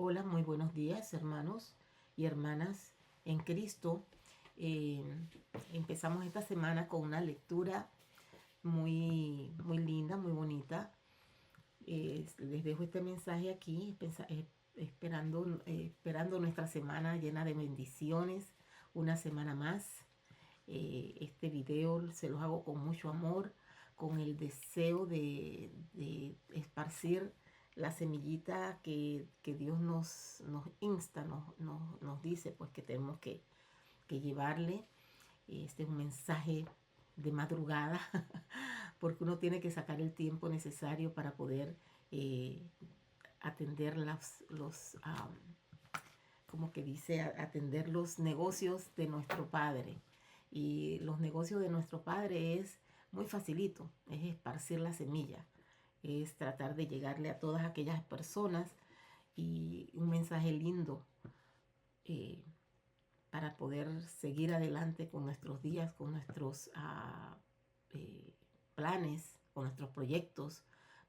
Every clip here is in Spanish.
Hola, muy buenos días, hermanos y hermanas en Cristo. Eh, Empezamos esta semana con una lectura muy linda, muy bonita. Les dejo este mensaje aquí, esperando nuestra semana llena de bendiciones, una semana más. Este video se los hago con mucho amor, con el deseo de esparcir la semillita que Dios nos insta, nos dice pues que tenemos que llevarle. Este es un mensaje de madrugada porque uno tiene que sacar el tiempo necesario para poder eh, atender como que dice, atender los negocios de nuestro Padre. Y los negocios de nuestro Padre es muy facilito, es esparcir la semilla, es tratar de llegarle a todas aquellas personas y un mensaje lindo eh, para poder seguir adelante con nuestros días, con nuestros eh, planes, con nuestros proyectos,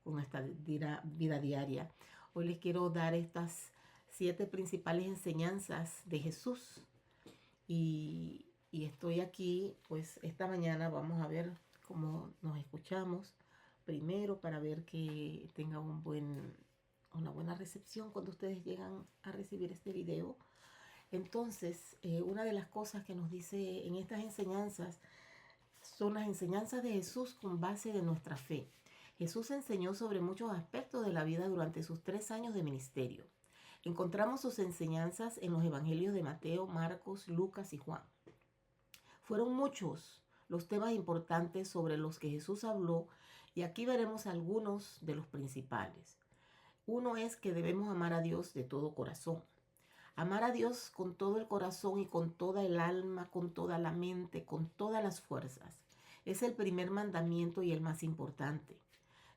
con nuestra vida diaria. Hoy les quiero dar estas 7 principales enseñanzas de Jesús y estoy aquí, pues esta mañana vamos a ver cómo nos escuchamos. Primero para ver que tenga una buena recepción cuando ustedes llegan a recibir este video. Entonces, una de las cosas que nos dice en estas enseñanzas son las enseñanzas de Jesús con base de nuestra fe. Jesús enseñó sobre muchos aspectos de la vida durante sus 3 años de ministerio. Encontramos sus enseñanzas en los evangelios de Mateo, Marcos, Lucas y Juan. Fueron muchos los temas importantes sobre los que Jesús habló y aquí veremos algunos de los principales. Uno es que debemos amar a Dios de todo corazón. Amar a Dios con todo el corazón y con toda el alma, con toda la mente, con todas las fuerzas. Es el primer mandamiento y el más importante.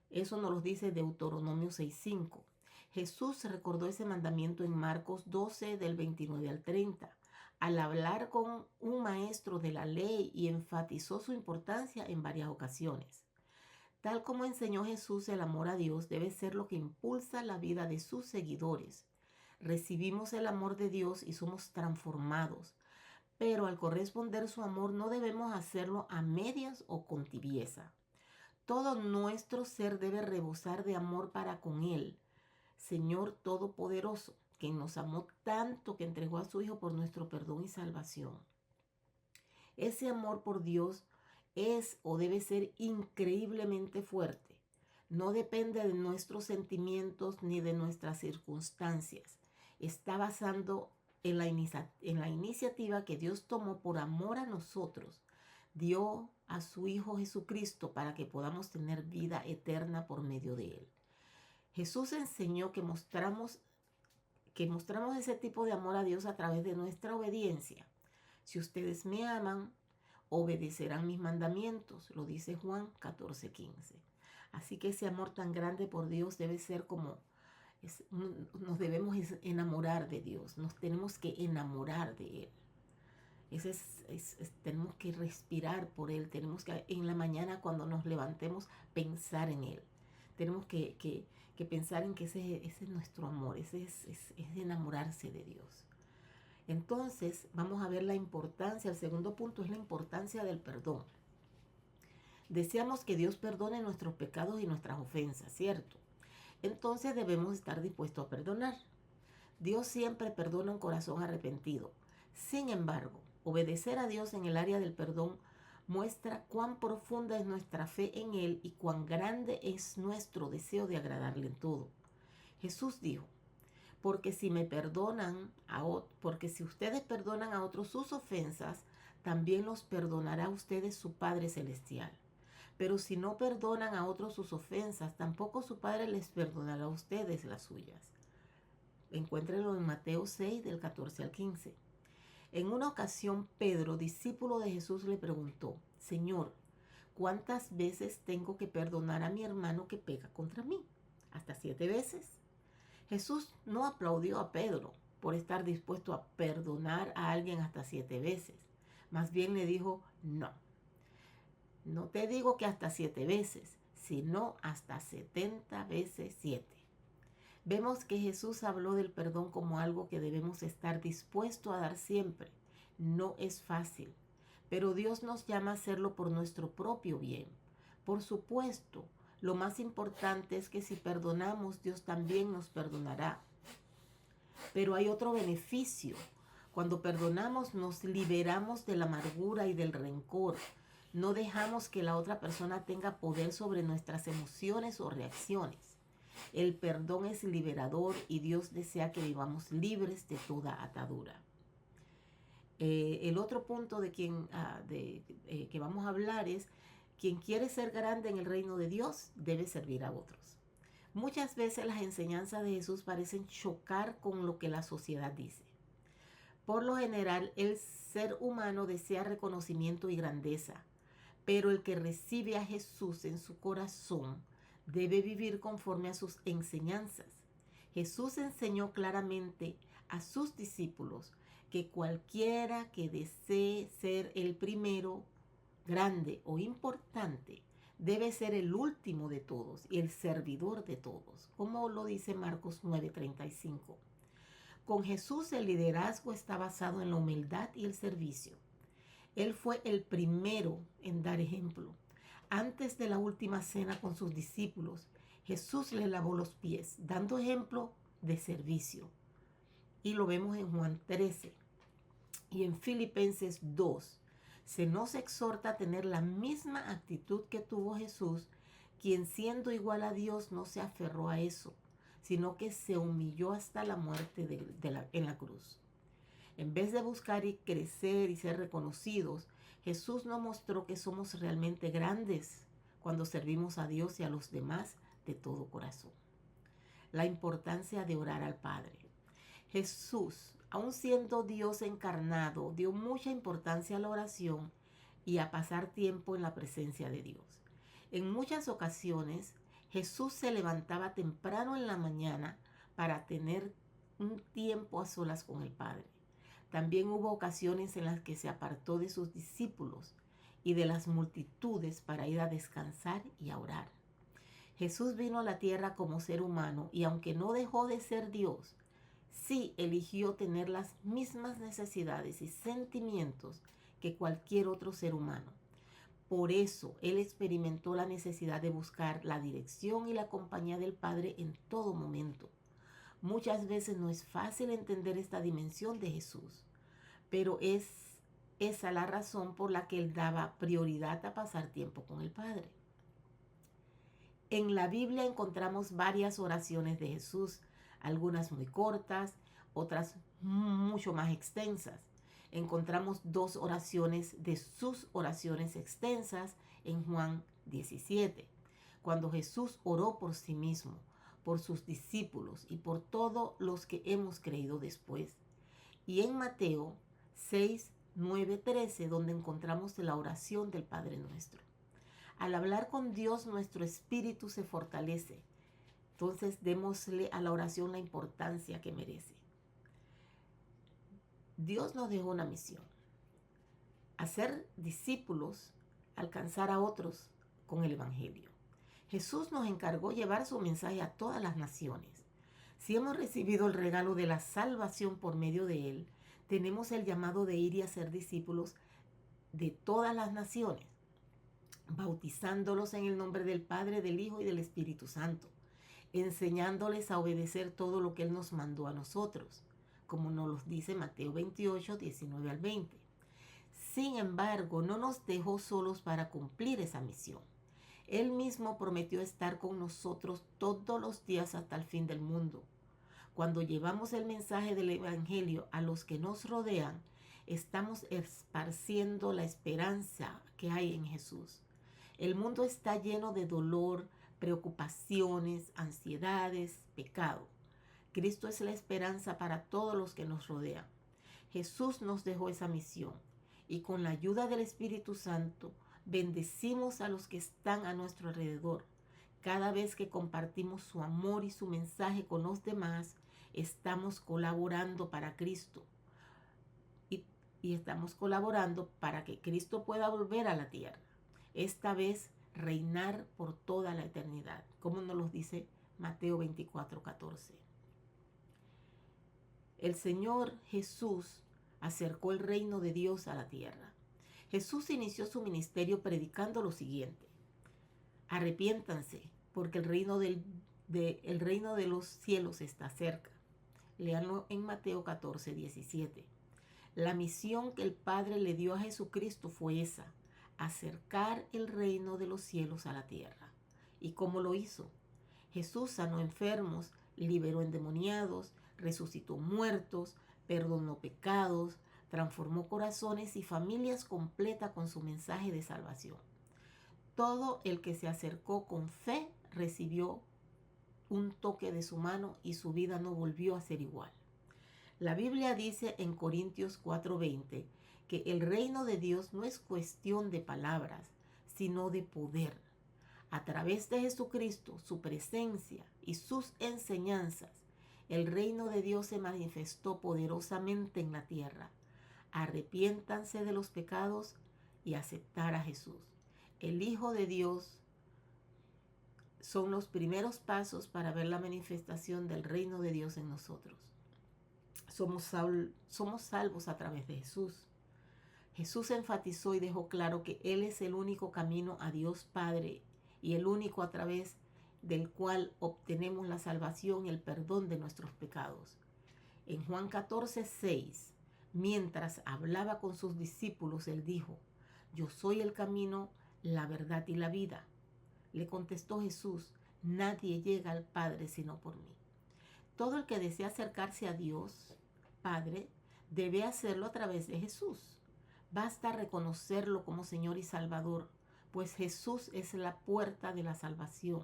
Eso nos lo dice Deuteronomio 6:5. Jesús recordó ese mandamiento en Marcos 12 del 29 al 30, al hablar con un maestro de la ley y enfatizó su importancia en varias ocasiones. Tal como enseñó Jesús, el amor a Dios debe ser lo que impulsa la vida de sus seguidores. Recibimos el amor de Dios y somos transformados, pero al corresponder su amor no debemos hacerlo a medias o con tibieza. Todo nuestro ser debe rebosar de amor para con Él, Señor Todopoderoso, quien nos amó tanto que entregó a su Hijo por nuestro perdón y salvación. Ese amor por Dios es o debe ser increíblemente fuerte. No depende de nuestros sentimientos ni de nuestras circunstancias. Está basado en la iniciativa que Dios tomó por amor a nosotros. Dio a su Hijo Jesucristo para que podamos tener vida eterna por medio de Él. Jesús enseñó que mostramos ese tipo de amor a Dios a través de nuestra obediencia. Si ustedes me aman, obedecerán mis mandamientos, lo dice Juan 14:15. Así que ese amor tan grande por Dios debe ser nos debemos enamorar de Dios, nos tenemos que enamorar de Él. Tenemos que respirar por Él, tenemos que en la mañana cuando nos levantemos pensar en Él. Tenemos que pensar en que ese es nuestro amor, es enamorarse de Dios. Entonces vamos a ver la importancia, el segundo punto es la importancia del perdón. Deseamos que Dios perdone nuestros pecados y nuestras ofensas, ¿cierto? Entonces debemos estar dispuestos a perdonar. Dios siempre perdona un corazón arrepentido. Sin embargo, obedecer a Dios en el área del perdón muestra cuán profunda es nuestra fe en Él y cuán grande es nuestro deseo de agradarle en todo. Jesús dijo, porque si ustedes perdonan a otros sus ofensas, también los perdonará a ustedes su Padre Celestial. Pero si no perdonan a otros sus ofensas, tampoco su Padre les perdonará a ustedes las suyas. Encuéntrenlo en Mateo 6, del 14 al 15. En una ocasión, Pedro, discípulo de Jesús, le preguntó, Señor, ¿cuántas veces tengo que perdonar a mi hermano que peca contra mí? ¿Hasta 7 veces? Jesús no aplaudió a Pedro por estar dispuesto a perdonar a alguien hasta 7 veces. Más bien le dijo, no te digo que hasta 7 veces, sino hasta 70 veces 7. Vemos que Jesús habló del perdón como algo que debemos estar dispuestos a dar siempre. No es fácil, pero Dios nos llama a hacerlo por nuestro propio bien. Por supuesto, lo más importante es que si perdonamos, Dios también nos perdonará. Pero hay otro beneficio. Cuando perdonamos, nos liberamos de la amargura y del rencor. No dejamos que la otra persona tenga poder sobre nuestras emociones o reacciones. El perdón es liberador y Dios desea que vivamos libres de toda atadura. El otro punto que vamos a hablar es: quien quiere ser grande en el reino de Dios debe servir a otros. Muchas veces las enseñanzas de Jesús parecen chocar con lo que la sociedad dice. Por lo general, el ser humano desea reconocimiento y grandeza, pero el que recibe a Jesús en su corazón debe vivir conforme a sus enseñanzas. Jesús enseñó claramente a sus discípulos que cualquiera que desee ser el primero, grande o importante, debe ser el último de todos y el servidor de todos, como lo dice Marcos 9:35. Con Jesús el liderazgo está basado en la humildad y el servicio. Él fue el primero en dar ejemplo. Antes de la última cena con sus discípulos, Jesús les lavó los pies, dando ejemplo de servicio. Y lo vemos en Juan 13 y en Filipenses 2. Se nos exhorta a tener la misma actitud que tuvo Jesús, quien siendo igual a Dios no se aferró a eso, sino que se humilló hasta la muerte en la cruz. En vez de buscar y crecer y ser reconocidos, Jesús nos mostró que somos realmente grandes cuando servimos a Dios y a los demás de todo corazón. La importancia de orar al Padre. Jesús, aun siendo Dios encarnado, dio mucha importancia a la oración y a pasar tiempo en la presencia de Dios. En muchas ocasiones, Jesús se levantaba temprano en la mañana para tener un tiempo a solas con el Padre. También hubo ocasiones en las que se apartó de sus discípulos y de las multitudes para ir a descansar y a orar. Jesús vino a la tierra como ser humano y aunque no dejó de ser Dios, sí eligió tener las mismas necesidades y sentimientos que cualquier otro ser humano. Por eso Él experimentó la necesidad de buscar la dirección y la compañía del Padre en todo momento. Muchas veces no es fácil entender esta dimensión de Jesús, pero es esa la razón por la que Él daba prioridad a pasar tiempo con el Padre. En la Biblia encontramos varias oraciones de Jesús, algunas muy cortas, otras mucho más extensas. Encontramos 2 oraciones de sus oraciones extensas en Juan 17, cuando Jesús oró por sí mismo, por sus discípulos y por todos los que hemos creído después. Y en Mateo 6, 9, 13, donde encontramos la oración del Padre Nuestro. Al hablar con Dios, nuestro espíritu se fortalece. Entonces, démosle a la oración la importancia que merece. Dios nos dejó una misión: hacer discípulos, alcanzar a otros con el Evangelio. Jesús nos encargó llevar su mensaje a todas las naciones. Si hemos recibido el regalo de la salvación por medio de Él, tenemos el llamado de ir y hacer discípulos de todas las naciones, bautizándolos en el nombre del Padre, del Hijo y del Espíritu Santo, enseñándoles a obedecer todo lo que Él nos mandó a nosotros, como nos lo dice Mateo 28, 19 al 20. Sin embargo, no nos dejó solos para cumplir esa misión. Él mismo prometió estar con nosotros todos los días hasta el fin del mundo. Cuando llevamos el mensaje del Evangelio a los que nos rodean, estamos esparciendo la esperanza que hay en Jesús. El mundo está lleno de dolor, preocupaciones, ansiedades, pecado. Cristo es la esperanza para todos los que nos rodean. Jesús nos dejó esa misión y con la ayuda del Espíritu Santo bendecimos a los que están a nuestro alrededor. Cada vez que compartimos su amor y su mensaje con los demás, estamos colaborando para Cristo y estamos colaborando para que Cristo pueda volver a la tierra, esta vez reinar por toda la eternidad, como nos lo dice Mateo 24:14. El Señor Jesús acercó el reino de Dios a la tierra. Jesús inició su ministerio predicando lo siguiente: arrepiéntanse, porque el reino de los cielos está cerca. Léanlo en Mateo 14:17. La misión que el Padre le dio a Jesucristo fue esa: acercar el reino de los cielos a la tierra. ¿Y cómo lo hizo? Jesús sanó enfermos, liberó endemoniados, resucitó muertos, perdonó pecados, transformó corazones y familias completas con su mensaje de salvación. Todo el que se acercó con fe recibió un toque de su mano y su vida no volvió a ser igual. La Biblia dice en Corintios 4:20 que el reino de Dios no es cuestión de palabras, sino de poder. A través de Jesucristo, su presencia y sus enseñanzas, el reino de Dios se manifestó poderosamente en la tierra. Arrepiéntanse de los pecados y aceptar a Jesús, el Hijo de Dios. Son los primeros pasos para ver la manifestación del reino de Dios en nosotros. Somos salvos a través de Jesús. Jesús enfatizó y dejó claro que Él es el único camino a Dios Padre y el único a través del cual obtenemos la salvación y el perdón de nuestros pecados. En Juan 14:6, mientras hablaba con sus discípulos, Él dijo: yo soy el camino, la verdad y la vida. Le contestó Jesús: nadie llega al Padre sino por mí. Todo el que desea acercarse a Dios Padre debe hacerlo a través de Jesús. Basta reconocerlo como Señor y Salvador, pues Jesús es la puerta de la salvación,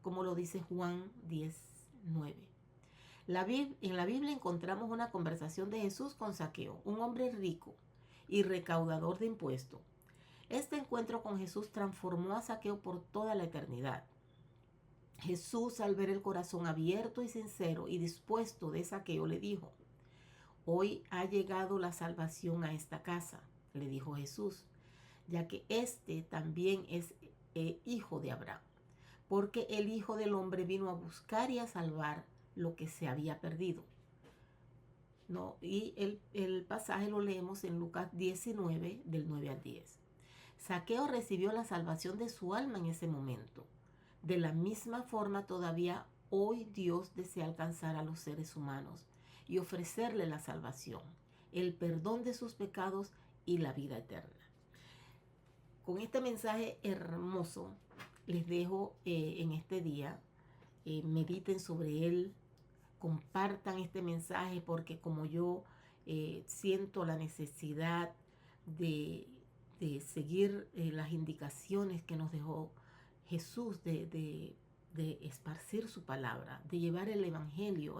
como lo dice Juan 10:9. En la Biblia encontramos una conversación de Jesús con Zaqueo, un hombre rico y recaudador de impuestos. Este encuentro con Jesús transformó a Zaqueo por toda la eternidad. Jesús, al ver el corazón abierto y sincero y dispuesto de Zaqueo, le dijo: hoy ha llegado la salvación a esta casa, le dijo Jesús, ya que este también es hijo de Abraham, porque el Hijo del Hombre vino a buscar y a salvar lo que se había perdido. ¿No? Y el pasaje lo leemos en Lucas 19, del 9 al 10. Zaqueo recibió la salvación de su alma en ese momento. De la misma forma, todavía hoy Dios desea alcanzar a los seres humanos y ofrecerle la salvación, el perdón de sus pecados y la vida eterna. Con este mensaje hermoso les dejo en este día. Mediten sobre él, compartan este mensaje, porque como yo siento la necesidad de seguir las indicaciones que nos dejó Jesús de esparcir su palabra, de llevar el evangelio